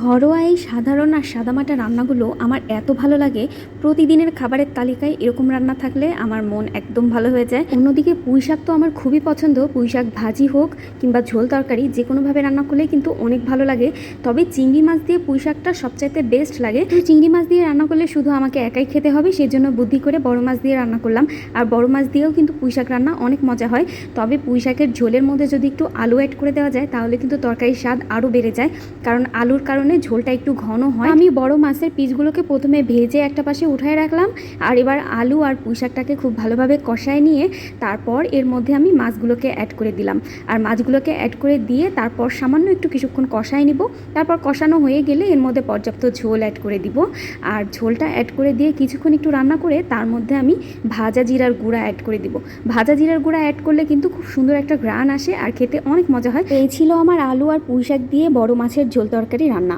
ঘরোয়া এই সাধারণ আর সাদামাটা রান্নাগুলো আমার এত ভালো লাগে। প্রতিদিনের খাবারের তালিকায় এরকম রান্না থাকলে আমার মন একদম ভালো হয়ে যায়। অন্যদিকে পুঁই শাক তো আমার খুবই পছন্দ। পুঁই শাক ভাজি হোক কিংবা ঝোল তরকারি যে কোনোভাবে রান্না করলেই কিন্তু অনেক ভালো লাগে। তবে চিংড়ি মাছ দিয়ে পুঁই শাকটা সবচাইতে বেস্ট লাগে। তো চিংড়ি মাছ দিয়ে রান্না করলে শুধু আমাকে একাই খেতে হবে, সেই জন্য বুদ্ধি করে বড় মাছ দিয়ে রান্না করলাম। আর বড় মাছ দিয়েও কিন্তু পুঁই শাক রান্না অনেক মজা হয়। তবে পুঁই শাকের ঝোলের মধ্যে যদি একটু আলু অ্যাড করে দেওয়া যায় তাহলে কিন্তু তরকারির স্বাদ আরও বেড়ে যায়, কারণ আলুর কারণে ঝোলটা একটু ঘন হয়। আমি বড় মাছের পিসগুলোকে প্রথমে ভেজে একটা পাশে উঠায় রাখলাম, আর এবার আলু আর পুঁই শাকটাকে খুব ভালোভাবে কষায় নিয়ে তারপর এর মধ্যে আমি মাছগুলোকে অ্যাড করে দিলাম। আর মাছগুলোকে অ্যাড করে দিয়ে তারপর সামান্য একটু কিছুক্ষণ কষায় নিব। তারপর কষানো হয়ে গেলে এর মধ্যে পর্যাপ্ত ঝোল অ্যাড করে দিব। আর ঝোলটা অ্যাড করে দিয়ে কিছুক্ষণ একটু রান্না করে তার মধ্যে আমি ভাজা জিরার গুঁড়া অ্যাড করে দিব। ভাজা জিরার গুঁড়া অ্যাড করলে কিন্তু খুব সুন্দর একটা ঘ্রাণ আসে আর খেতে অনেক মজা হয়। এই ছিল আমার আলু আর পুঁই শাক দিয়ে বড় মাছের ঝোল তরকারি রান্না।